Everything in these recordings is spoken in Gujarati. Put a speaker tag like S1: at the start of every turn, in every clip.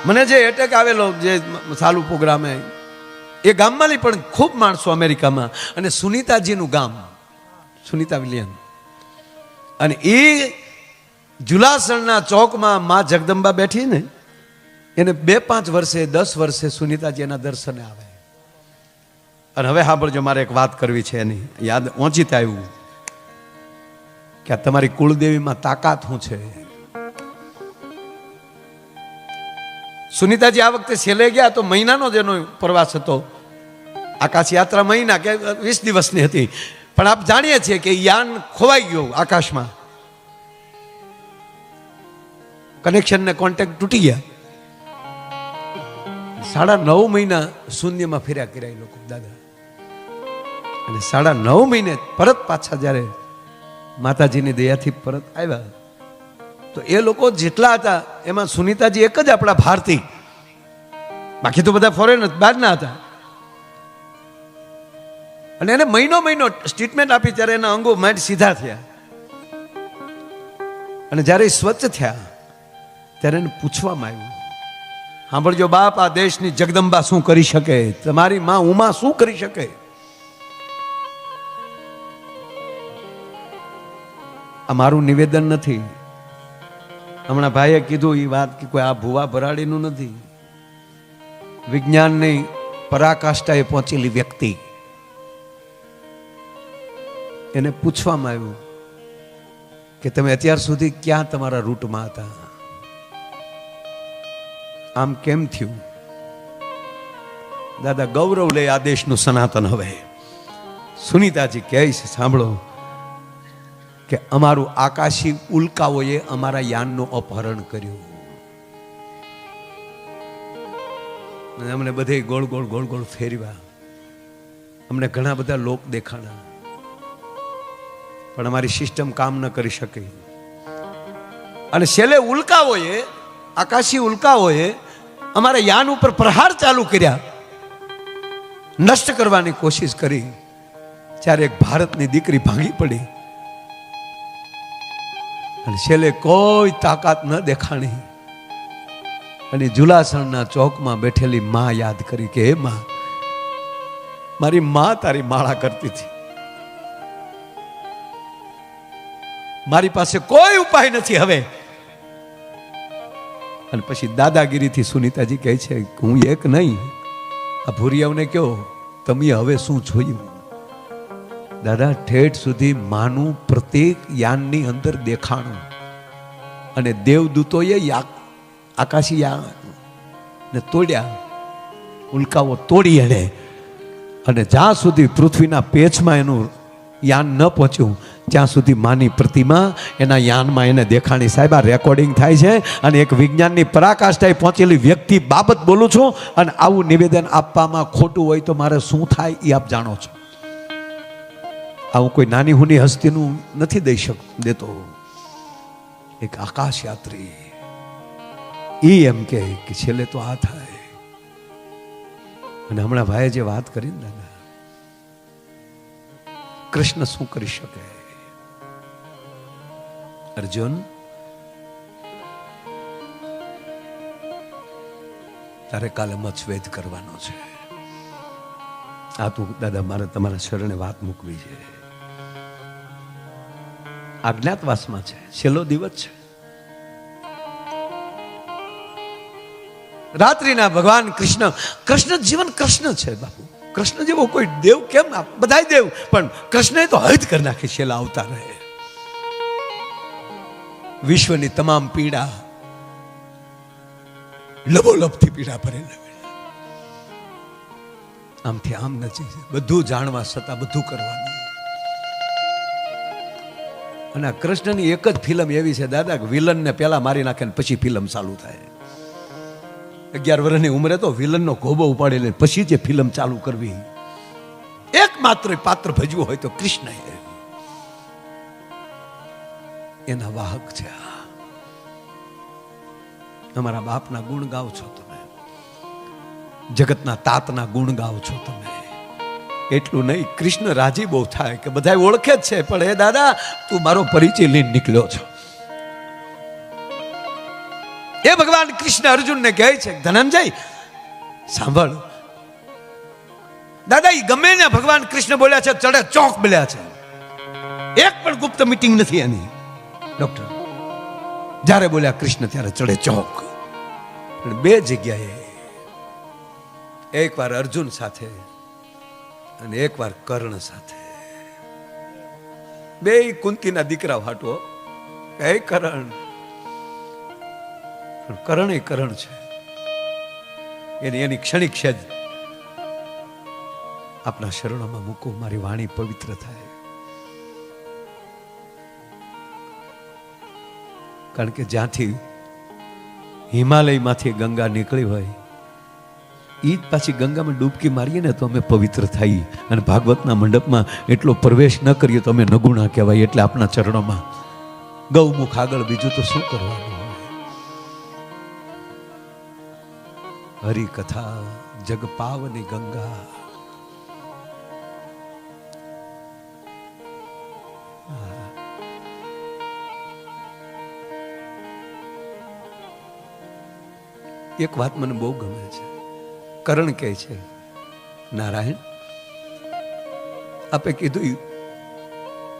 S1: મને જે એટેક આવેલો જે સાલું પ્રોગ્રામે એ ગામમાં પણ ખૂબ માણસો અમેરિકામાં, અને સુનીતાજીનું ગામ સુનીતા વિલિયમ, અને એ જુલાસણના ચોકમાં માં જગદંબા બેઠી ને એને 2-5 વર્ષે 10 વર્ષે સુનીતાજી એના દર્શને આવે. અને હવે સાંભળજો, મારે એક વાત કરવી છે એની યાદ ઓચિત આવ્યું કે આ તમારી કુળદેવીમાં તાકાત શું છે. સુનીતાજી આ વખતે છેલ્લે ગયા તો મહિનાનો જ એનો પ્રવાસ હતો. આકાશ યાત્રા મહિના કે 20 દિવસની હતી. પણ આપ જાણીએ છીએ કે યાન ખોવાઈ ગયો આકાશમાં, કનેક્શન ને કોન્ટેક્ટ તૂટી ગયા. 9.5 મહિના શૂન્યમાં ફેર્યા કર્યા લોકો દાદા, અને 9.5 મહિને પરત પાછા જ્યારે માતાજીની દયાથી પરત આવ્યા તો એ લોકો જેટલા હતા એમાં સુનીતાજી એક જ આપણા ભારતીય, બાકી તો બધા ફોરેન બહારના હતા. અને એને મહિનો ટ્રીટમેન્ટ આપી ત્યારે એના અંગો માઇન્ડ સીધા થયા, અને જ્યારે સ્વચ્છ થયા ત્યારે એને પૂછવામાં આવ્યું, સાંભળજો બાપ, આ દેશની જગદંબા શું કરી શકે, તમારી માં ઉમા શું કરી શકે? આ મારું નિવેદન નથી, હમણાં ભાઈએ કીધું એ વાત કે કોઈ આ ભુવા ભરાડીનું નથી. વિજ્ઞાનની પરાકાષ્ઠાએ પહોંચેલી વ્યક્તિ, એને પૂછવામાં આવ્યું કે તમે અત્યાર સુધી ક્યાં તમારા રૂટમાં હતા, આમ કેમ થયું? દાદા ગૌરવ લે આ દેશનું સનાતન. હવે સુનીતાજી કહે છે, સાંભળો કે અમારું આકાશી ઉલ્કાઓએ અમારા યાનનું અપહરણ કર્યું, અમને બધે ગોળ ગોળ ફેરવ્યા, અમને ઘણા બધા લોક દેખાણા, પણ અમારી સિસ્ટમ કામ ન કરી શકી. અને છેલ્લે ઉલ્કાઓએ, આકાશી ઉલ્કાઓએ અમારા યાન ઉપર પ્રહાર ચાલુ કર્યા, નષ્ટ કરવાની કોશિશ કરી. ત્યારે એક ભારતની દીકરી ભાંગી પડી, અને છેલ્લે કોઈ તાકાત ન દેખાણી, અને જુલાસણના ચોકમાં બેઠેલી માં યાદ કરી કે હે માં, મારી માં તારી માળા કરતી હતી, મારી પાસે કોઈ ઉપાય નથી હવે. અને પછી દાદાગીરીથી સુનીતાજી કહે છે, હું એક નહીં, આ ભૂરિયાઓને કહો તમે હવે શું જોયું? દાદા ઠેઠ સુધી માનું પ્રત્યેક યાનની અંદર દેખાણું, અને દેવદૂતોએ આકાશી યાન ને તોડ્યા, ઉલ્કાઓ તોડી એને, અને જ્યાં સુધી પૃથ્વીના પેચમાં એનું યાન ન પહોંચ્યું ત્યાં સુધી માની પ્રતિમા એના યાનમાં એને દેખાણી. સાહેબ આ રેકોર્ડિંગ થાય છે, અને એક વિજ્ઞાનની પરાકાષ્ઠાએ પહોંચેલી વ્યક્તિ બાબત બોલું છું, અને આવું નિવેદન આપવામાં ખોટું હોય તો મારે શું થાય એ આપ જાણો છો. આવું કોઈ નાની હુની હસ્તીનું નથી દઈ દેતો. એક આકાશ યાત્રી એ એમ કે છેલ્લે તો આ થાય. અને હમણાં ભાઈએ જે વાત કરી ને દાદા, કૃષ્ણ શું કરી શકે? અર્જુન, તારે કાલે મચ્છવેદ કરવાનો છે. આ તું દાદા મારે તમારા શરણે વાત મૂકવી છે. આજ્ઞાતવાસમાં છે, છેલ્લો દિવસ છે. રાત્રિના ભગવાન કૃષ્ણ જીવન કૃષ્ણ છે બાપુ. કૃષ્ણ જેવો કોઈ દેવ કેમ? બધા દેવ, પણ કૃષ્ણએ તો હદ કરી નાખી છેલ્લા અવતારે. વિશ્વની તમામ પીડા લબોલબથી પીડા ભરેલા, આમથી આમ નથી, બધું જાણવા છતાં બધું કરવાનું. અને આ કૃષ્ણની એક જ ફિલ્મ એવી છે દાદા, વિલનને પેલા મારી નાખે ને પછી ફિલ્મ ચાલુ થાય. 11 વર્ષની ઉંમરે તો વિલનનો ગોબો ઉપાડી લે, પછી જે ફિલ્મ ચાલુ કરવી. એકમાત્ર પાત્ર ભજવું હોય તો કૃષ્ણ એના વાહક છે. અમારા બાપના ગુણ ગાવ છો તમે, જગતના તાતના ગુણ ગાવ છો તમે. એટલું નહીં, કૃષ્ણ રાજી બહુ થાય કે બધા ઓળખે જ છે, પણ એ દાદા તું મારો પરિચય લઈને નીકળ્યો છો. એ ભગવાન કૃષ્ણ અર્જુનને કહે છે, ધનંજય સાંભળ, દાદા એ ગમે ને ભગવાન કૃષ્ણ બોલ્યા છે, ચડે ચોક બોલ્યા છે, એક પણ ગુપ્ત મીટિંગ નથી એની. ડોક્ટર જ્યારે બોલ્યા કૃષ્ણ ત્યારે ચડે ચોક. પણ બે જગ્યાએ, એકવાર અર્જુન સાથે અને એકવાર કર્ણ સાથે, બે કુંતીના દીકરા હાટવો કે કરણ. પણ કરણ એ કરણ છે, એની ક્ષણિક છે જ. આપના શરણોમાં મૂકો, મારી વાણી પવિત્ર થાય. કારણ કે જ્યાંથી હિમાલયમાંથી ગંગા નીકળી હોય, એ જ પાછી ગંગામાં ડૂબકી મારીએ ને તો અમે પવિત્ર થઈએ. અને ભાગવતના મંડપમાં એટલો પ્રવેશ ન કરીએ તો અમે નગુણા કહેવાય. એટલે આપના ચરણોમાં ગૌમુખ આગળ બીજું તો શું કરવાનું હોય. હરિકથા જગ પાવની ગંગા, એક વાત મને બહુ ગમે છે. કરણ કહે છે, નારાયણ આપે કીધું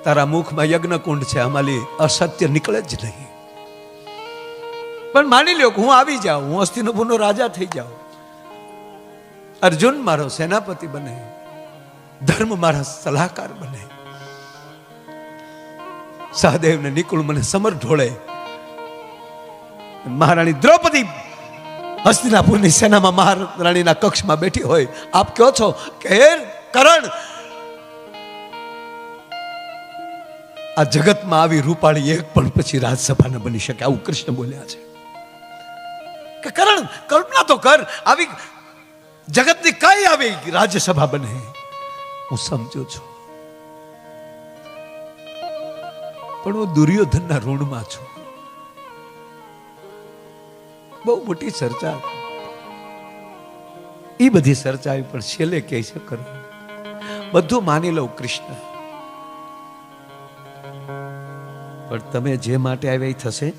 S1: તારા મુખમાં યજ્ઞ કુંડ છે, આમાંથી અસત્ય નીકળે જ નહીં. પણ માની લ્યો કે હું આવી જાઉં, હું હસ્તિનાપુરનો રાજા થઈ જાઉં, અર્જુન મારો સેનાપતિ બને, ધર્મ મારા સલાહકાર બને, સહદેવ ને નિકુળ મને સમર ઢોળે, મહારાણી દ્રૌપદી હસ્તિનાપુરની સેનામાં મહારાણીના કક્ષમાં બેઠી હોય, આપ કહો છો કે હે કરણ, આ જગતમાં આવી રૂપાળી એક પણ પછી રાજસભા ન બની શકે. આવું કૃષ્ણ બોલ્યા છે કે કરણ કલ્પના તો કર, આવી જગતની કઈ આવી રાજ્યસભા બને. હું સમજુ છું, પણ હું દુર્યોધનના ઋણમાં છું. બહુ મોટી ચર્ચા, એ બધી ચર્ચા પણ છેલ્લે કહે છે કરણ બધું માની લઉં કૃષ્ણ, પણ તમે જે માટે આવ્યા એ થશે.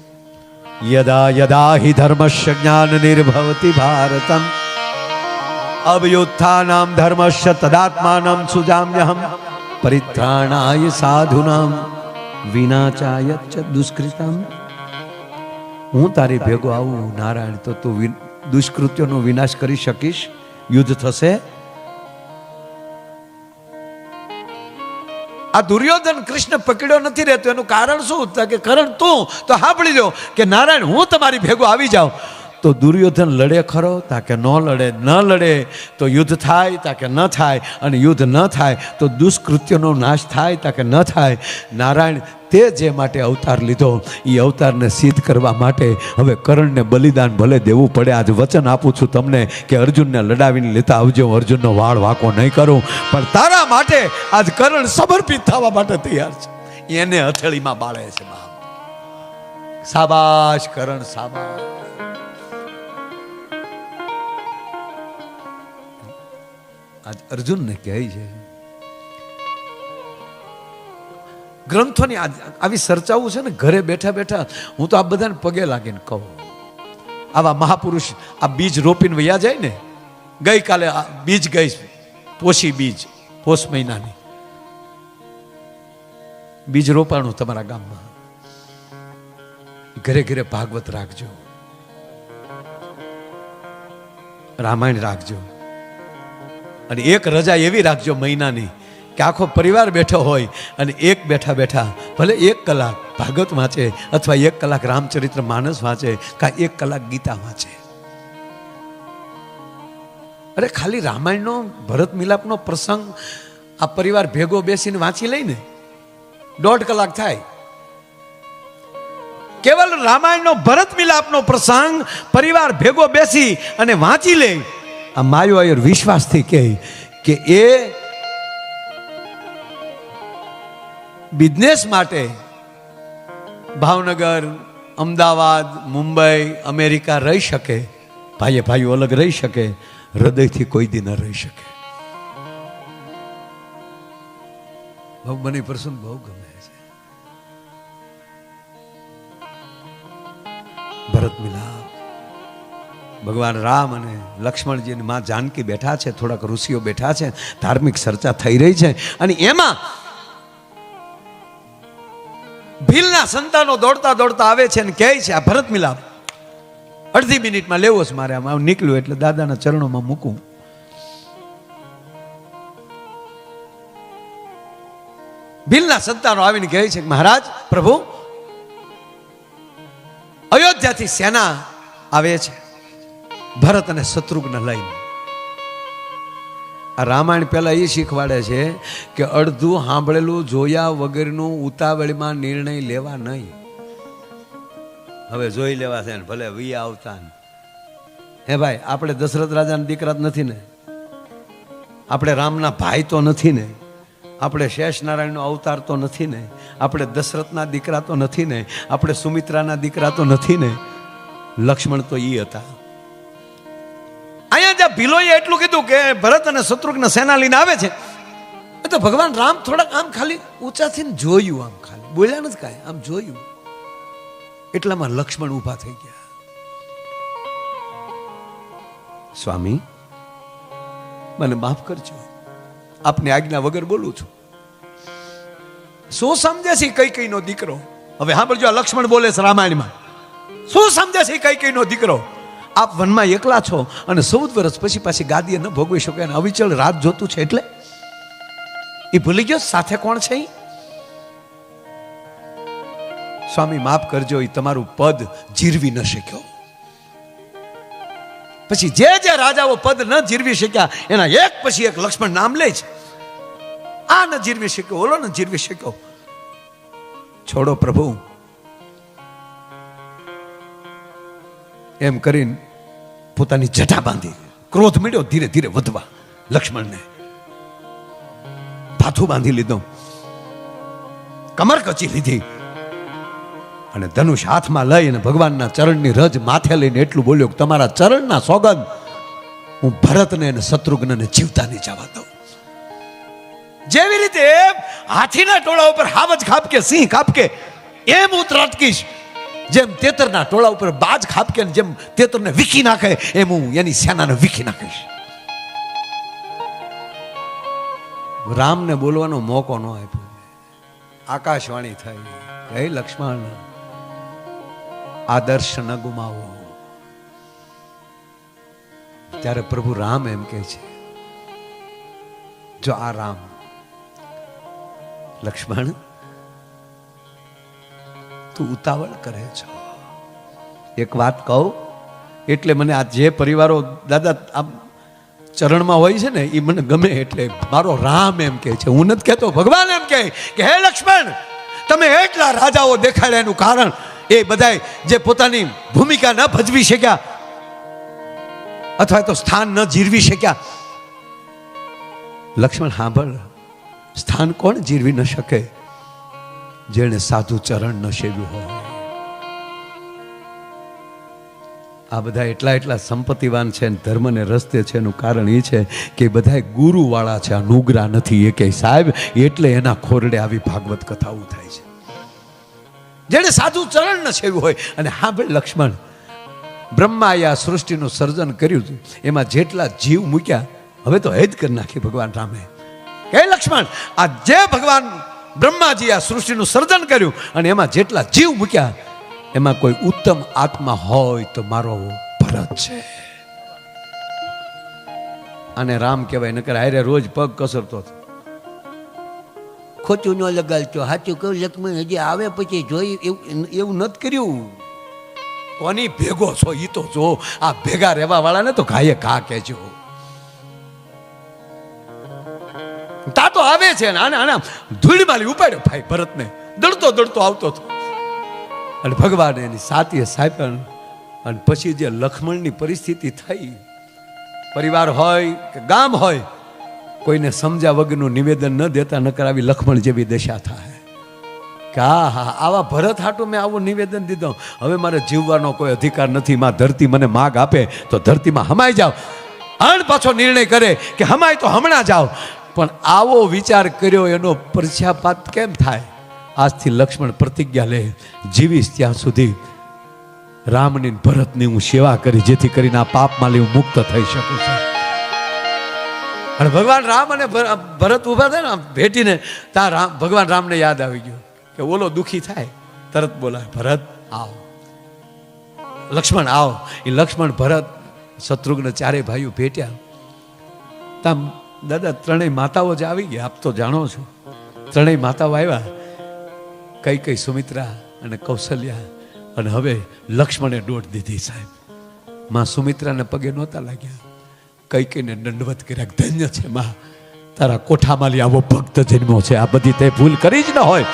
S1: યદા યદા હિ ધર્મસ્ય જ્ઞાન નિર્ભવતિ ભારતમ અવયુત્થાનામ ધર્મસ્ય તદાત્માનમ સુજામ્યહમ પરિત્રાણાય સાધુનામ વિનાચાય ચ દુષ્કૃતમ. હું તારી ભેગો આવું નારાયણ તો તું દુષ્કૃત્યોનો વિનાશ કરી શકીશ, યુદ્ધ થશે. આ દુર્યોધન કૃષ્ણ પકડ્યો નથી રહેતો, એનું કારણ શું? કે કરણ તું તો સાંભળી લો કે નારાયણ હું તમારી ભેગો આવી જાઉં તો દુર્યોધન લડે ખરો, તાકે ન લડે, ન લડે તો યુદ્ધ થાય, તાકે ન થાય, અને યુદ્ધ ન થાય તો દુષ્કૃત્યનો નાશ થાય, તાકે ન થાય. નારાયણ તે જે માટે અવતાર લીધો એ અવતારને સિદ્ધ કરવા માટે હવે કરણને બલિદાન ભલે દેવું પડે. આજ વચન આપું છું તમને કે અર્જુનને લડાવીને લેતા આવજો, અર્જુનનો વાળ વાંકો નહીં કરું, પણ તારા માટે આજ કરણ સમર્પિત થવા માટે તૈયાર છે. એને હથેળીમાં બાળે છે. શાબાશ કરણ, શાબાશ. આજ અર્જુનને કહે છે, ગ્રંથોની આવી ચર્ચાઓ છે ને, ઘરે બેઠા બેઠા હું તો આ બધાને પગે લાગીને કહું, આવા મહાપુરુષ આ બીજ રોપીને વયા જાય ને. ગઈકાલે બીજ ગઈ, પોષી બીજ, પોષ મહિનાની બીજ રોપાણું તમારા ગામમાં. ઘરે ઘરે ભાગવત રાખજો, રામાયણ રાખજો, અને એક રજા એવી રાખજો મહિનાની કે આખો પરિવાર બેઠો હોય અને એક બેઠા બેઠા ભલે 1 કલાક ભાગવત વાંચે, અથવા 1 કલાક રામચરિત્ર માનસ વાંચે, કા 1 કલાક ગીતા વાંચે. અરે ખાલી રામાયણનો ભરત મિલાપનો પ્રસંગ આ પરિવાર ભેગો બેસીને વાંચી લઈને 1.5 કલાક થાય. કેવલ રામાયણનો ભરત મિલાપનો પ્રસંગ પરિવાર ભેગો બેસી અને વાંચી લે. આ માયો આયર વિશ્વાસથી કહે કે એ બિઝનેસ માટે ભાવનગર, અમદાવાદ, મુંબઈ, અમેરિકા રહી શકે, ભાઈએ ભાઈઓ અલગ રહી શકે, હૃદયથી કોઈ દી ન રહી શકે. બહુ મને પ્રસંગ બહુ ગમે છે. ભરત મિલાપ ભગવાન રામ અને લક્ષ્મણજી અને માં જાનકી બેઠા છે, થોડાક ઋષિઓ બેઠા છે, ધાર્મિક ચર્ચા થઈ રહી છે. અને એમાં ભીલના સંતાનો દોડતા દોડતા આવે છે અને કહે છે, આ ભરત મિલાપ અડધી મિનિટમાં લેવો છે મારે, આમ નીકળ્યું એટલે દાદાના ચરણોમાં મૂકું. ભીલના સંતાનો આવીને કહે છે, મહારાજ પ્રભુ, અયોધ્યાથી સેના આવે છે ભરત અને શત્રુઘ્ન લઈને. આ રામાયણ પહેલા એ શીખવાડે છે કે અડધું સાંભળેલું જોયા વગરનું ઉતાવળમાં નિર્ણય લેવા નહીં. હવે જોઈ લેવા છે ને ભલે વી આવતા ને. હે ભાઈ, આપણે દશરથ રાજાના દીકરા જ નથી ને, આપણે રામના ભાઈ તો નથી ને, આપણે શેષનારાયણનો અવતાર તો નથી ને, આપણે દશરથના દીકરા તો નથી ને, આપણે સુમિત્રાના દીકરા તો નથી ને. લક્ષ્મણ તો ઈ હતા. અહીંયા જ્યાં ભીલોએ એટલું કીધું કે ભરત અને શત્રુઘ્ન સેના લઈને આવે છે, તો ભગવાન રામ થોડાક આમ ખાલી ઊંચાથી જોયું, આમ ખાલી બોલ્યા નથી કાંઈ, આમ જોયું. એટલામાં લક્ષ્મણ ઊભા થઈ ગયા. સ્વામી, મને માફ કરજો, આપની આજ્ઞા વગર બોલું છું. શું સમજે છે કૈકેયીનો દીકરો? હવે સાંભળજો, આ લક્ષ્મણ બોલે છે રામાયણમાં. શું સમજે છે કૈકેયીનો દીકરો? આપ વનમાં એકલા છો અને 14 વર્ષ પછી પાછી ગાદીએ ન ભોગવી શકો અને અવિચળ રાત જોતું છે, એટલે એ ભૂલી ગયો સાથે કોણ છે? સ્વામી માફ કરજો, એ તમારું પદ જીરવી ન શક્યો. પછી જે જે રાજાઓ પદ ન જીરવી શક્યા એના એક પછી એક લક્ષ્મણ નામ લે છે. આ ન જીરવી શક્યો, ઓલો ન જીરવી શક્યો. છોડો પ્રભુ, એમ કરીને પોતાની જટા બાંધી. ક્રોધ મળ્યો ધીરે ધીરે વધવા. લક્ષ્મણને ભાથું બાંધી લીધો, કમર કચી લીધી અને ધનુષ હાથમાં લઈને ભગવાનના ચરણની રજ માથે લઈને એટલું બોલ્યો કે તમારા ચરણના સોગંદ, હું ભરતને અને શત્રુઘ્નને જીવતા નહીં જવા દઉં. જેવી રીતે હાથીના ટોળા ઉપર હાવજ ખાપકે, સિંહ ખાપકે, એમ હું ત્રાટકીશ. જેમ તેતરના ટોળા ઉપર બાજ ખાપકે, જેમ તેતરને વીખી નાખે, એમ હું એની સેનાને વીખી નાખીશ. રામને બોલવાનો મોકો ન આપ્યો. આકાશવાણી થઈ, હે લક્ષ્મણ, આદર્શ ન ગુમાવો. ત્યારે પ્રભુ રામ એમ કહે છે, જો આ રામ, લક્ષ્મણ તું ઉતાવળ કરે છો. એક વાત કહું, એટલે મને આ જે પરિવારો દાદા આમ ચરણમાં હોય છે ને, એ મને ગમે. એટલે મારો રામ એમ કહે છે, હું નથી કહેતો, ભગવાન એમ કહે કે હે લક્ષ્મણ, તમે એટલા રાજાઓ દેખાડ્યા એનું કારણ એ બધાય જે પોતાની ભૂમિકા ન ભજવી શક્યા અથવા તો સ્થાન ન જીરવી શક્યા. લક્ષ્મણ સાંભળ, સ્થાન કોણ જીરવી ન શકે? જેણે સાધુ ચરણ ન સેવ્યું હોય. આ બધા એટલા સંપત્તિવાન છે, ધર્મને રસ્તે છે, એનું કારણ એ છે કે બધા ગુરુ વાળા છે, આ નુગરા નથી એ કે સાહેબ. એટલે એના ખોરડે આવી ભાગવત કથાઓ થાય છે. જેણે સાધુ ચરણ ન સેવ્યું હોય. અને હા ભાઈ લક્ષ્મણ, બ્રહ્માએ આ સૃષ્ટિનું સર્જન કર્યું હતું, એમાં જેટલા જીવ મૂક્યા હવે તો હેદ કરી નાખી ભગવાન રામે. હે લક્ષ્મણ, આ જે ભગવાન બ્રહ્માજી આ સૃષ્ટિનું સર્જન કર્યું અને એમાં જેટલા જીવ મૂક્યા, એમાં કોઈ ઉત્તમ આત્મા હોય તો મારો ભરત છે. અને રામ કહેવાય, નકર હારે રોજ પગ કસરતો હતો. ખોટું ન લગાડતો, સાચું કહું લક્ષ્મણ, હજી આવે પછી જોઈ એવું નથી કર્યું. કોની ભેગો છો એ તો જો. આ ભેગા રહેવા વાળાને તો ઘાયે ઘા કહેજો. તા તો આવે છે ને, આને ધૂળ માલી ઉપાડ્યો ભાઈ ભરતને, દડતો દડતો આવતો હતો. અને ભગવાન એની સાથીએ સાયપણ. અને પછી જે લક્ષ્મણની પરિસ્થિતિ થઈ, પરિવાર હોય કે ગામ હોય, કોઈને સમજ્યા વગરનું નિવેદન ન દેતા, નકર આવી લક્ષ્મણ જેવી દશા થાય કે હા, આવા ભરત હાટું મેં આવું નિવેદન દીધું, હવે મારે જીવવાનો કોઈ અધિકાર નથી. માં ધરતી મને માગ આપે તો ધરતીમાં હમાઈ જાઓ. અણ પાછો નિર્ણય કરે કે હમાય તો હમણાં જાઓ. પણ આવો વિચાર કર્યો એનો પશ્ચાતાપ કેમ થાય? આજથી લક્ષ્મણ પ્રતિજ્ઞા લે, જીવીશ ત્યાં સુધી રામની ભરતની હું સેવા કરી, જેથી કરીને આ પાપમાંથી હું મુક્ત થઈ શકું છું. અને ભગવાન રામ અને ભરત ઉભા થાય ને ભેટીને, ત્યાં ભગવાન રામને યાદ આવી ગયું કે ઓલો દુખી થાય, તરત બોલાય ભરત આવો, લક્ષ્મણ આવો. એ લક્ષ્મણ ભરત શત્રુઘ્ન ચારે ભાઈઓ ભેટ્યા. ત્યાં દાદા ત્રણેય માતાઓ જ આવી ગયા. આપ તો જાણો છો, ત્રણેય માતાઓ આવ્યા, કઈ સુમિત્રા અને કૌશલ્યા. અને હવે લક્ષ્મણે દોડ દીધી સાહેબ. માં સુમિત્રાને પગે નહોતા લાગ્યા, કઈને દંડવત કર્યા. ધન્ય છે માં, તારા કોઠામાં આવો ભક્ત જન્મ્યો છે. આ બધી તે ભૂલ કરી જ ન હોય.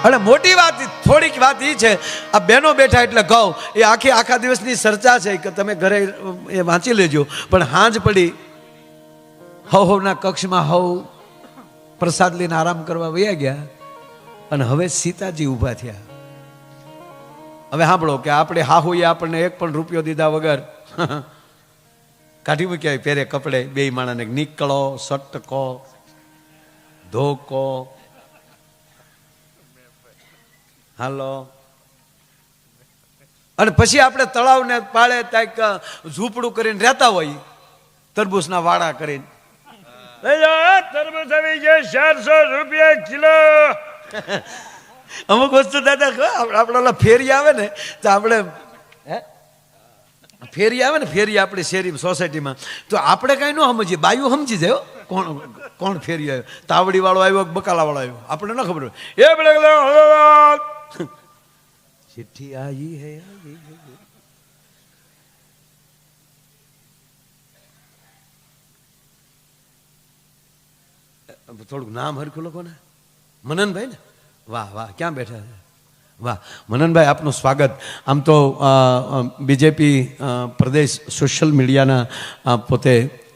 S1: અને મોટી વાત, થોડીક વાત એ છે, આ બહેનો બેઠા એટલે કહું, એ આખા દિવસની ચર્ચા છે કે તમે ઘરે એ વાંચી લેજો. પણ હાંજ પડી, હવના કક્ષમાં હવ પ્રસાદ લઈને આરામ કરવા વયા ગયા. અને હવે સીતાજી ઊભા થયા. હવે સાંભળો કે આપણે હાહુએ આપણને એક પણ રૂપિયો દીધા વગર કાઢી મૂક્યા પહેરે કપડે. બે માણસને નીકળો, સટકો, ધોકો, હાલો. અને પછી આપણે તળાવને પાળે ત્યાં ઝૂંપડું કરીને રહેતા હોય, તરબૂચના વાડા કરીને.
S2: તરબૂચ આવી જાય 400 રૂપિયા કિલો.
S1: અમુક વસ્તુ દાદા આપણે ફેરી આવે ને, તો આપણે ફેરી આવે ને, ફેરી આપણે શેરી સોસાયટીમાં, તો આપણે કઈ ન સમજીએ, બાયું સમજી જાય કોણ ફેરી આવ્યો, તાવડી વાળો આવ્યો, બકાલા વાળો આવ્યો, આપણે ન ખબર હોય. ચિઠ્ઠી આવી હે, થોડુંક નામ હરખું લખો ને. મનનભાઈ ને, વાહ વાહ, ક્યાં બેઠા છે? વાહ મનનભાઈ, આપનું સ્વાગત. આમ તો બીજેપી પ્રદેશ સોશિયલ મીડિયાના પોતે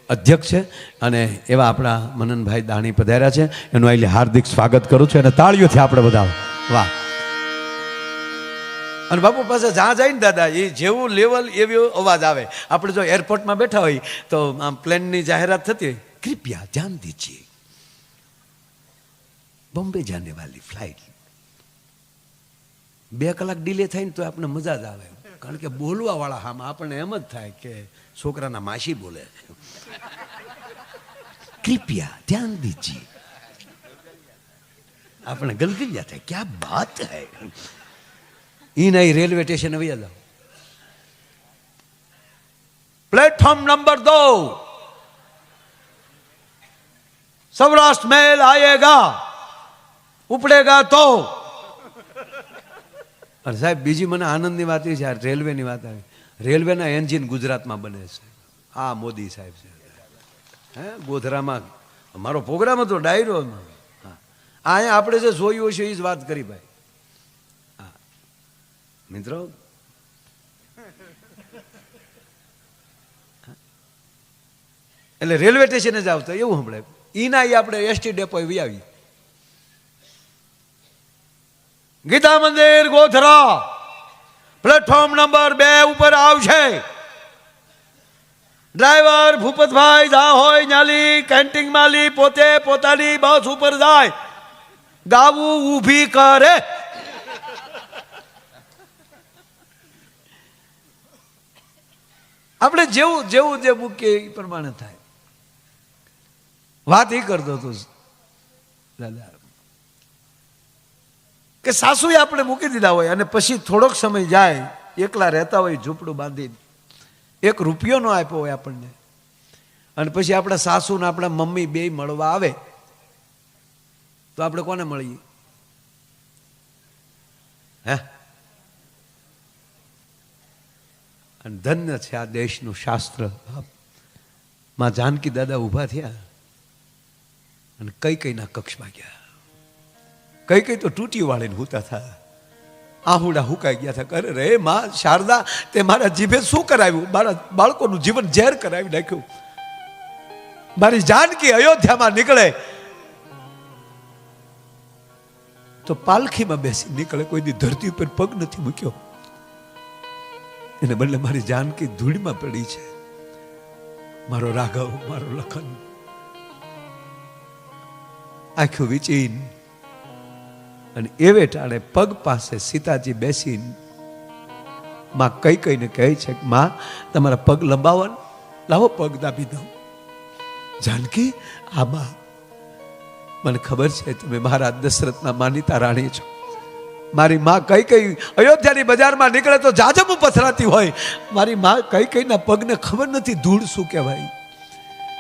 S1: અધ્યક્ષ છે, અને એવા આપણા મનનભાઈ દાણી પધાર્યા છે. એનું અહીં હાર્દિક સ્વાગત કરું છું, અને તાળીઓથી આપણે બધા. વાહ. અને બાપુ પાસે જ્યાં જાય ને દાદા, એ જેવું લેવલ એવો અવાજ આવે. આપણે જો એરપોર્ટમાં બેઠા હોય તો આમ પ્લેનની જાહેરાત થતી હોય, કૃપયા ધ્યાન દીજીએ, બોમ્બે જાને વાલી ફ્લાઇટ. 2 કલાક ડિલે થાય ને તો આપણે મજા જ આવે, કારણ કે બોલવા વાળા હામાં આપણને એમ જ થાય કે છોકરાના માસી બોલે. કૃપયા ધ્યાન દીજીએ, આપણે ગલગલિયા થાય, ક્યાં બાત હૈ. ઈ નહીં, રેલવે સ્ટેશન આવી જાઓ, प्लेटफॉर्म नंबर 2 सौराष्ट्र मेल आएगा, ઉપડેગા તો. અને સાહેબ બીજી મને આનંદની વાત એ છે, રેલવેની વાત આવી. રેલવેના એન્જિન ગુજરાતમાં બને છે. આ મોદી સાહેબ છે. હે ગોધરામાં મારો પ્રોગ્રામ હતો, ડાયરો. હા, અહીંયા આપણે જે જોયું છે એ જ વાત કરી ભાઈ. હા મિત્રો, એટલે રેલવે સ્ટેશને જ આવતા એવું સંભળાય. ઈના આપણે એસટી ડેપો એવી આવી. ગીતા મંદિર ગોધરા પ્લેટફોર્મ નંબર 2 ઉપર આવશે. ડ્રાઈવર ભૂપતભાઈ જ્યાં હોય ન્યાલી કેન્ટીન માલી પોતે પોતાની બસ ઉપર જાય, ગાવું ઊભી કરે. આપણે જેવું જેવું જે મૂકીએ એ પ્રમાણે થાય. વાત એ કરતો હતો દાદા કે સાસુએ આપણે મૂકી દીધા હોય અને પછી થોડોક સમય જાય, એકલા રહેતા હોય ઝૂંપડું બાંધીને, 1 રૂપિયો ન આપ્યો હોય આપણને, અને પછી આપણા સાસુ ને આપણા મમ્મી બે મળવા આવે તો આપણે કોને મળીએ? હે? અને ધન્ય છે આ દેશનું શાસ્ત્ર. માં જાનકી દાદા ઊભા થયા અને કઈના કક્ષમાં ગયા. કઈ તો તૂટી વાળીને હુતા થયા, આહુડા હુકાઈ ગયા હતા. અરે રે માં શારદા, તે મારા જીભે શું કરાવ્યું? મારા બાળકોનું જીવન ઝેર કરાવી નાખ્યું. મારી જાનકી અયોધ્યામાં નીકળે તો પાલખીમાં બેસી નીકળે, કોઈ દી ધરતી ઉપર પગ નથી મૂક્યો. એને બદલે મારી જાનકી ધૂળમાં પડી છે. મારો રાઘવ, મારો લખન આંખો વીચીને અને એવે ટાણે પગ પાસે સીતાજી બેસીને માં કઈ કઈને કહે છે કે માં તમારા પગ લંબાવો ને, લાવો પગ દાબી દઉં. જાનકી આ બા, મને ખબર છે તમે મહારાજ દશરથના માનીતા રાણી છો. મારી માં કઈ કઈ અયોધ્યાની બજારમાં નીકળે તો જાજમ પથરાતી હોય. મારી માં કઈ કઈના પગને ખબર નથી ધૂળ શું કહેવાય.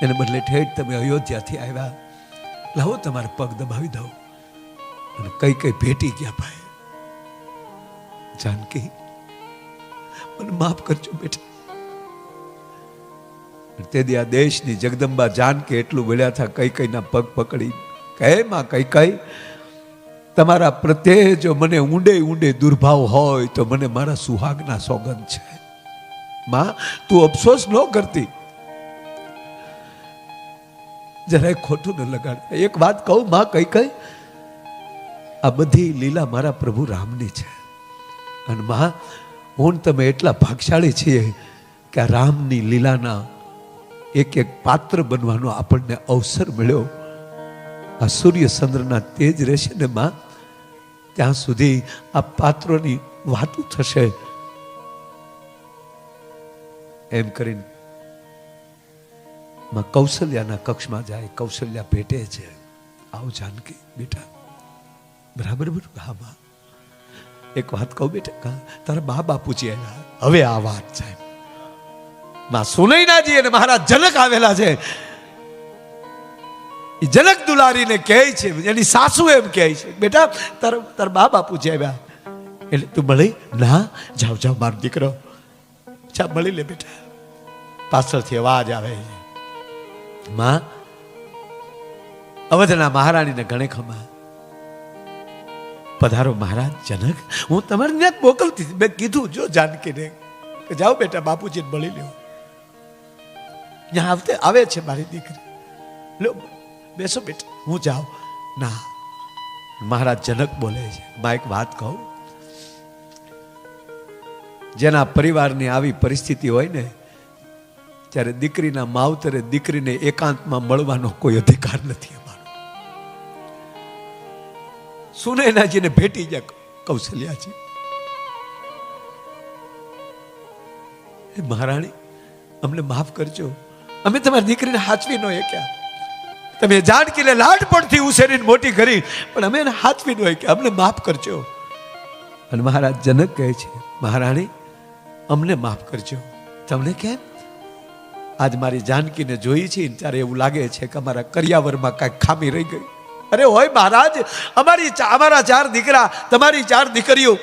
S1: એને બદલે ઠેઠ તમે અયોધ્યાથી આવ્યા, લાવો તમારા પગ દબાવી દઉં. અને કઈ કઈ ભેટી ગયા ભાઈ. જાનકી મને માફ કરજો બેટા. તેથી આ દેશની જગદંબા જાનકી એટલું બોલ્યા હતા કઈ કઈના પગ પકડી, કહે માં કઈ કઈ તમારા પ્રત્યે જો મને ઊંડે ઊંડે દુર્ભાવ હોય તો મને મારા સુહાગના સોગંદ છે. માં તું અફસોસ ન કરતી, જરાય ખોટું ન લગાડ. એક વાત કહું માં કઈ કઈ, આ બધી લીલા મારા પ્રભુ રામની છે. અને માં હું તમે એટલા ભાગશાળી છીએ કે આ રામની લીલાના એક એક પાત્ર બનવાનો આપણને અવસર મળ્યો. આ સૂર્ય ચંદ્રના તેજ રહેશે ને માં, ત્યાં સુધી આ પાત્રોની વાતો થશે. એમ કરીને માં કૌશલ્યાના કક્ષમાં જાય. કૌશલ્યા ભેટે છે, આવો જાનકી બેટા. બરાબર બરાબર. હા માં એક વાત કહું બેટા, તારા બા બાપુજી આવ્યા. હવે આ વાત છે માં સુનૈનાજી અને મહારાજ જનક આવેલા છે. જનક દુલારીને કહે છે, એની સાસુ એમ કહે છે બેટા તારા બા બાપુજી આવ્યા. એટલે તું મળી ના, જાઓ જાઓ મારો દીકરો, જા મળી લે બેટા. પાછળથી અવાજ આવે છે, માં અવધના મહારાણીને ઘણે ખમા. પધારો મહારાજ જનક, હું તમારી ત્યાં મોકલતી મેં કીધું જો જાનકીને કે જાઓ બેટા બાપુજીને મળી લ્યો. ત્યાં આવે છે મારી દીકરી, લો બેસો બેટા હું જાઉં. ના, મહારાજ જનક બોલે છે માં એક વાત કહું, જેના પરિવારની આવી પરિસ્થિતિ હોય ને ત્યારે દીકરીના માવતરે દીકરીને એકાંતમાં મળવાનો કોઈ અધિકાર નથી. અમારો સુનૈનાજીને ભેટી ગયા કૌશલ્યાજી. મહારાણી અમને માફ કરજો, અમે તમારી દીકરીને હાચવી ન શક્યા. તમે જાનકીને લાડપણથી ઉછેરીને મોટી કરી, પણ અમે એને હાચવી ન શક્યા, અમને માફ કરજો. અને મહારાજ જનક કહે છે મહારાણી અમને માફ કરજો. તમને કેમ? આજ મારી જાનકીને જોઈ છે ત્યારે એવું લાગે છે કે અમારા કરિયાવરમાં કાંઈક ખામી રહી ગઈ. અરે હોય મહારાજ, અમારા 4 દીકરા, તમારી 4 દીકરીઓ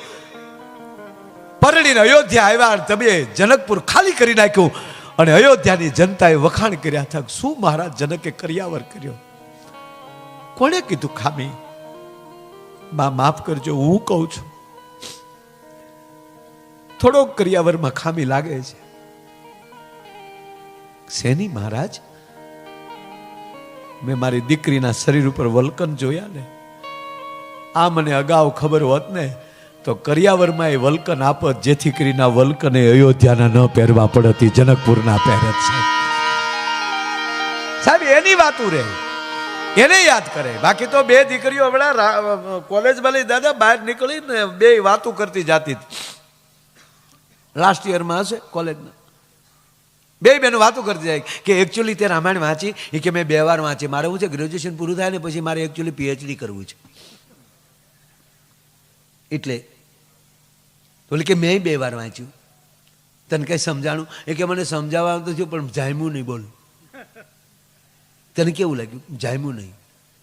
S1: પરણીને અયોધ્યા આવ્યા, તમે જનકપુર ખાલી કરી નાખ્યું અને અયોધ્યાની જનતાએ વખાણ કર્યા હતા. શું મહારાજ જનકે કરિયાવર કર્યો? કોણે કીધું ખામી? બા માફ કરજો, હું કહું છું થોડોક કરિયાવરમાં ખામી લાગે છે. શેની મહારાજ? મેં મારી દીકરીના શરીર ઉપર વલ્કન જોયા ને, આ મને અગાઉ ખબર હોત ને તો કરિયાવરમાં એ વલ્કન આપત, જેથી કરીને વલ્કને અયોધ્યાના ન પહેરવા પડતી, જનકપુરના પહેરત. સાહેબ એની વાતું રહે, એને યાદ કરે. બાકી તો 2 દીકરીઓ હમણાં કોલેજમાં લઈ દાદા બહાર નીકળી ને 2 વાતું કરતી જાતી. લાસ્ટ યરમાં હશે કોલેજના. 2 બહેનો વાતો કરતી જાય કે એકચ્યુઅલી તે રામાયણ વાંચી, એ કે મેં 2 વાર વાંચી. મારે શું છે ગ્રેજ્યુએશન પૂરું થાય ને પછી મારે એકચ્યુઅલી PhD કરવું છે. એટલે બોલે કે મેં 2 વાર વાંચ્યું. તને કઈ સમજાણું? એ કે મને સમજાવવાનું તો થયું પણ જામ્યું નહીં. બોલ તને કેવું લાગ્યું? જામ્યું નહીં.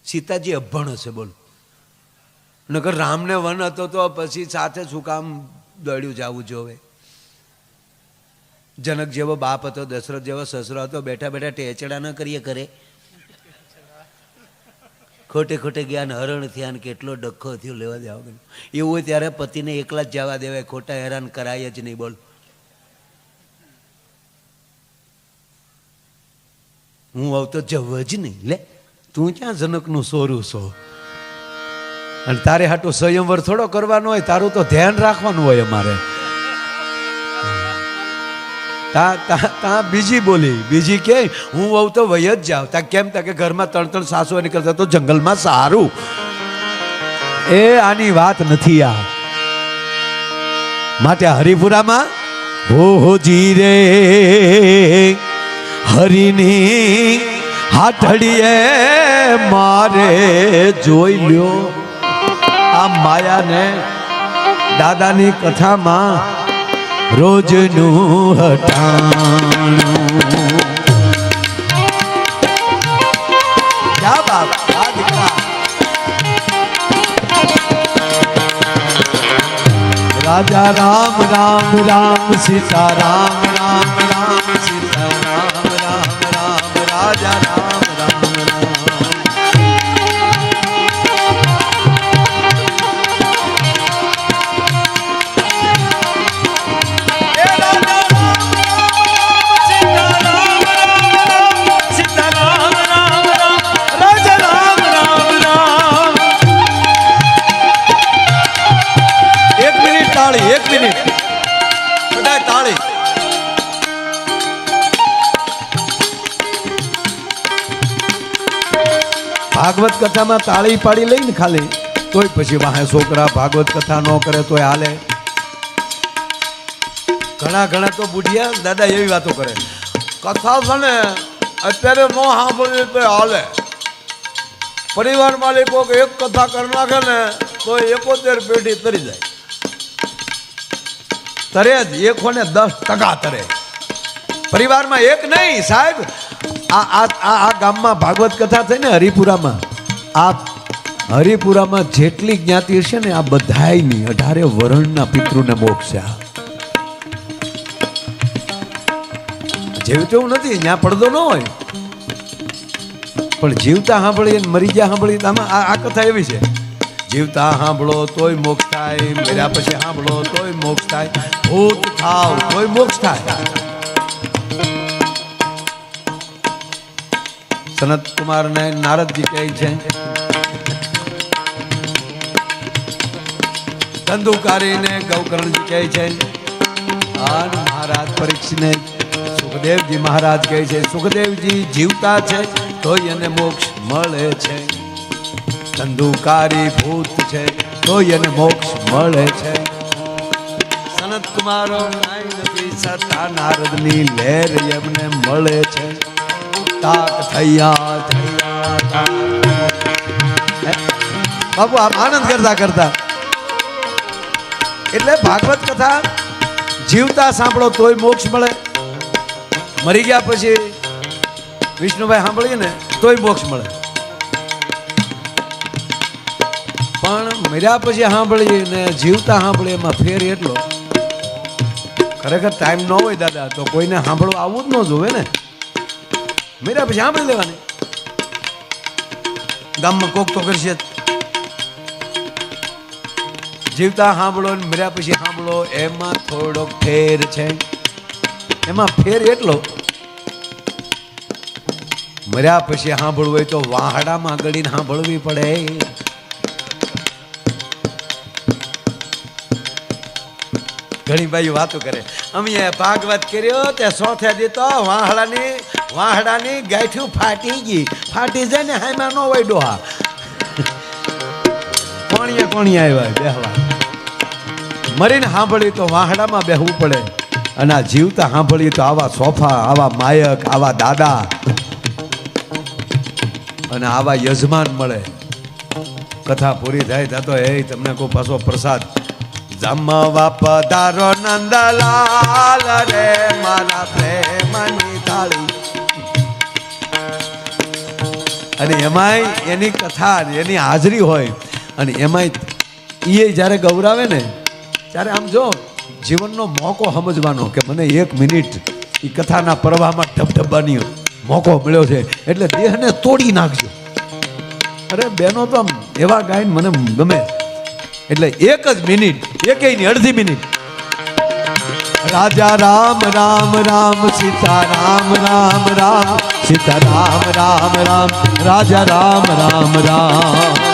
S1: સીતાજી અભણ હશે બોલ, નકર રામને વન હતો તો પછી સાથે શું કામ દોડ્યું જવું જોવે? જનક જેવો બાપ હતો, દશરથ જેવો સસરો હતો, બેઠા બેઠા ટેચડા ન કરીએ કરે. ખોટે ખોટે ગયા ને હરણ થયા ને કેટલો ડખો થયો લેવા દેવા. એવું હોય ત્યારે પતિને એકલા જ જવા દેવાય, ખોટા હેરાન કરાય જ નહીં. બોલ હું આવ તો જવ જ નહીં. લે તું ક્યાં જનકનું સોરું છો? અને તારે હાટું સ્વયંવર થોડો કરવાનો હોય, તારું તો ધ્યાન રાખવાનું હોય. અમારે તા બીજી બોલી, બીજી કે હું આવ તો વય જ જાવ. તા કેમ? તા કે ઘરમાં 3 સાસુ નીકળતા તો જંગલમાં સારું. એ આની વાત નથી આ. માટે હરિપુરામાં હો જી રે હરિની હાથડીએ મારે જોઈ લ્યો. આ માયાને દાદાની કથામાં રોજનું હટાણું. ક્યા બાપ, આ દીકરા. રાજા રામ રામ રામ સીતા રામ રામ રામ સીતા રામ રામ રામ રાજા રામ રામ રામ. એક મિનિટ બધા તાળી. ભાગવત કથામાં તાળી પાડી લઈને ખાલી તોય પછી વાહે છોકરા ભાગવત કથા ન કરે તોય હાલે. ઘણા ઘણા તો બુઢિયા દાદા એવી વાતો કરે, કથા છે ને અત્યારે ન સાંભળવી તો હાલે. પરિવાર માલિકો એક કથા કરી નાખે ને તો 71 પેઢી તરી જાય. તરે જ 110% તરે. પરિવારમાં એક નહીં સાહેબ. આ ગામમાં ભાગવત કથા થઈ ને હરિપુરામાં, આ હરિપુરામાં જેટલી જ્ઞાતિ હશે ને આ બધાયની 18 વર્ણના પિતૃને મોક્ષ છે. જેવું તેવું નથી, ત્યાં પડદો ન હોય, પણ જીવતા સાંભળીએ મરી ગયા સાંભળીએ. આમાં આ કથા એવી છે, જીવતા સાંભળો તોય મોક્ષ થાય, મર્યા પછી સાંભળો તોય મોક્ષ થાય, ભૂત થાવ તોય મોક્ષ થાય. સનત કુમાર ને નારદજી કહે છે, ધંધુકારીને ગૌકર્ણજી કહે છે, અને મહારાજ પરીક્ષિતને સુખદેવજી મહારાજ કહે છે, સુખદેવજી જીવતા છે તોય એને મોક્ષ મળે છે. ધંધુકારી ભૂત છે તો એને મોક્ષ મળે છે. સનત કુમારો કાંઈ નથી છતાં નારદની લહેર એમને મળે છે. તાક થયા થયા બાપુ આનંદ કરતા કરતા. એટલે ભાગવત કથા જીવતા સાંભળો તોય મોક્ષ મળે, મરી ગયા પછી વિષ્ણુભાઈ સાંભળીએ ને તોય મોક્ષ મળે. પણ મર્યા પછી સાંભળીએ ને જીવતા સાંભળીએ એમાં ફેર એટલો. ખરેખર ટાઈમ ન હોય દાદા તો કોઈને સાંભળવા આવવું જ ન જોવે ને. મર્યા પછી સાંભળી લેવાની. ગામમાં કોક તો કરશે. જીવતા સાંભળો ને મર્યા પછી સાંભળો એમાં થોડોક ફેર છે. એમાં ફેર એટલો, મર્યા પછી સાંભળવું હોય તો વાહડામાં ગળીને સાંભળવી પડે. ઘણી ભાઈ વાતો કરે, અમે ભાગવત કર્યો તે સોથે દીતો વાહડાની ગાંઠ્યું ફાટી ગઈ. ફાટી જાય ને હાઈમાં ન હોય ડોહા. કોણીએ આવ્યા બેહવા. મરીને સાંભળી તો વાહડામાં બેહવું પડે, અને આ જીવતા સાંભળીએ તો આવા સોફા, આવા માયક, આવા દાદા અને આવા યજમાન મળે. કથા પૂરી થાય થતો એ તમને કોઈ પાછો પ્રસાદ જમવા પધારો નંદલાલ રે મારા પ્રેમની થાળી. અને એમાંય એની કથા એની હાજરી હોય, અને એમાંય એ જ્યારે ગૌરાવે ને ત્યારે આમ જો જીવનનો મોકો સમજવાનો કે મને 1 મિનિટ એ કથાના પ્રવાહમાં ઢબઢબાની મોકો મળ્યો છે એટલે દેહને તોડી નાખજો. અરે બેનો તો આમ એવા ગાયન મને ગમે. એટલે 1 જ મિનિટ, એકેયની અડધી મિનિટ. રાજા રામ રામ રામ સીતા રામ રામ રામ સીતા રામ રામ રામ રાજા રામ રામ રામ.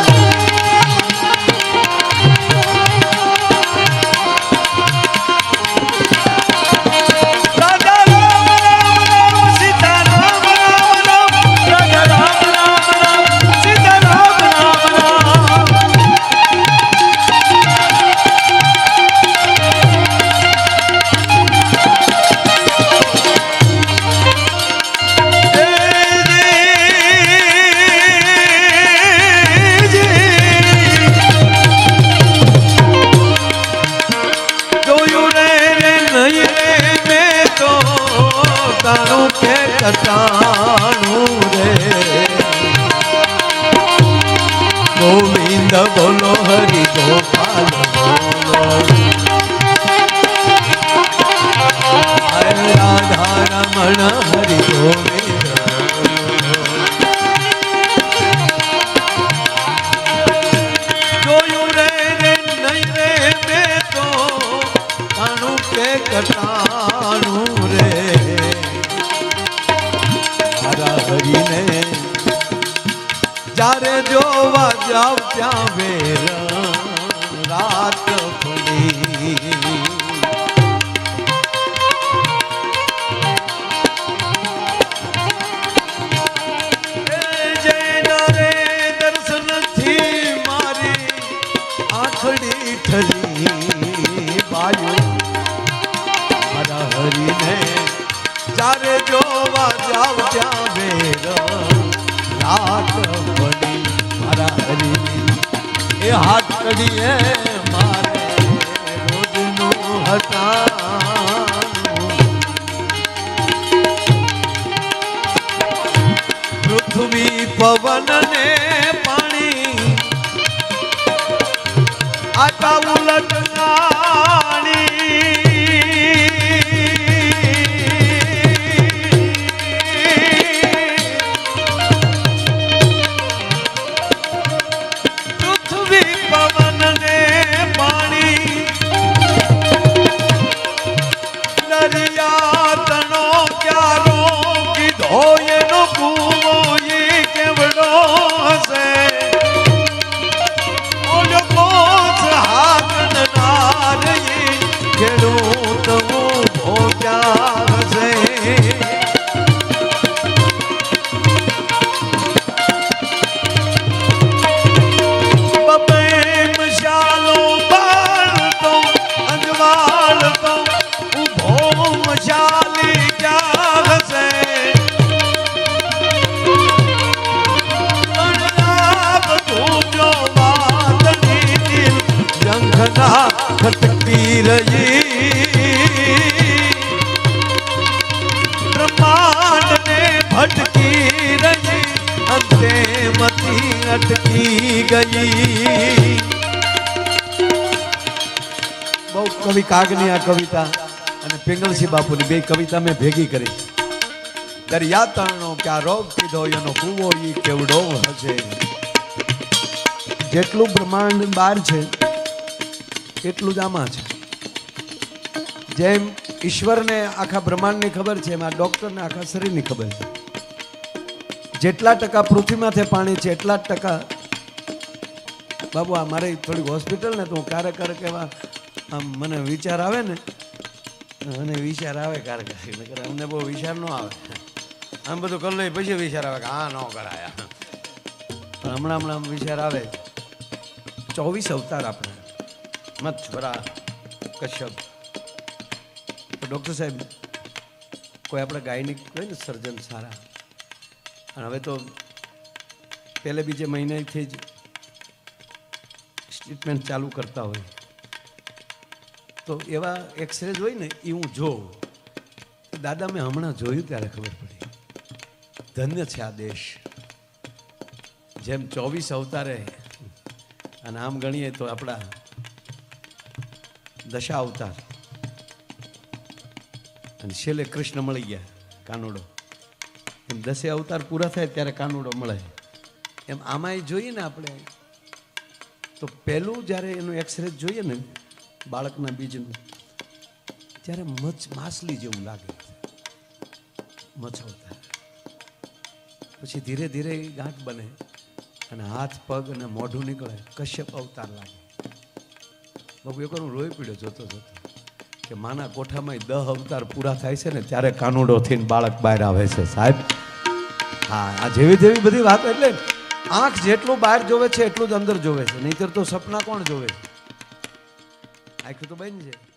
S1: કટાણું રે ગોવિંદ બોલો હરિ ગોપાલ બોલો રાધા રમણ હરિ ગોવિંદ જોયું રે નહીં રે મેં તો તાણું કે કટાણું રે મારા હરિને જ્યારે જોવા જાવ ત્યાં વેર રાત પડી જેના રે દર્શનથી મારી આંખડી ઠરી બાયું મારા હરીને જ્યારે જોવા જાવ ત્યાં વેર રાત પડી મારા હરી એ હાથ કડીએ મારે રોજનું હટાણું પૃથ્વી પવન ને પાણી આટા ઉલટ ખેડૂત ભોગ્યા છે બબે મશાલો બાળતો અંજવાળતો ઉભો મશાલી ક્યાં હશે જો વાદળી દિલ જંખના ખટકી રહી બ્રહ્માંડ ને ભટકી રહી અંતે મતી અટકી ગઈ બહુ કવિ કાગની આ કવિતા અને પિંગલસિંહ બાપુની બે કવિતા મેં ભેગી કરી દરિયા તણનો ક્યાં રોગ પીધો એનો કૂવો ઈ કેવડો હશે જેટલું બ્રહ્માંડ બહાર છે એટલું જ આમાં છે જેમ ઈશ્વરને આખા બ્રહ્માંડની ખબર છે એમ આ ડોક્ટરને આખા શરીરની ખબર છે જેટલા ટકા પૃથ્વીમાંથી પાણી છે એટલા જ ટકા બાબુ આ મારી થોડીક હોસ્પિટલ ને તો હું ક્યારેક એવા આમ મને વિચાર આવે ને મને વિચાર આવે ક્યારેક અમને બહુ વિચાર ન આવે આમ બધું કરી લઈ પછી વિચાર આવે કે હા ન કરાયા પણ હમણાં વિચાર આવે 24 અવતાર આપણે મચ્છરા કશ્યપ તો ડૉક્ટર સાહેબ કોઈ આપણે ગાયનિક હોય ને સર્જન સારા અને હવે તો પહેલે બીજે મહિનેથી જ ટ્રીટમેન્ટ ચાલુ કરતા હોય તો એવા એક્સરે હોય ને એ હું જોઉં દાદા મેં હમણાં જોયું ત્યારે ખબર પડી ધન્ય છે આ દેશ જેમ 24 અવતારે અને આમ ગણીએ તો આપણા દશા અવતાર અને છેલ્લે કૃષ્ણ મળી ગયા કાનુડો એમ 10 અવતાર પૂરા થાય ત્યારે કાનુડો મળે એમ આમાંય જોઈએ ને આપણે તો પહેલું જ્યારે એનું એક્સરે જોઈએ ને બાળકના બીજનું ત્યારે માછલી જેવું લાગે મચ્છ અવતાર પછી ધીરે ધીરે ગાંઠ બને અને હાથ પગ અને મોઢું નીકળે કશ્યપ અવતાર લાગે બાબુ એક વાર હું રોઈ પીડ્યો જોતો કે માના કોઠામાં 10 અવતાર પૂરા થાય છે ને ત્યારે કાનુડો થઈને બાળક બહાર આવે છે સાહેબ હા આ જેવી બધી વાત એટલે આંખ જેટલું બહાર જોવે છે એટલું જ અંદર જોવે છે નહીંતર તો સપના કોણ જોવે આંખ તો બંધ છે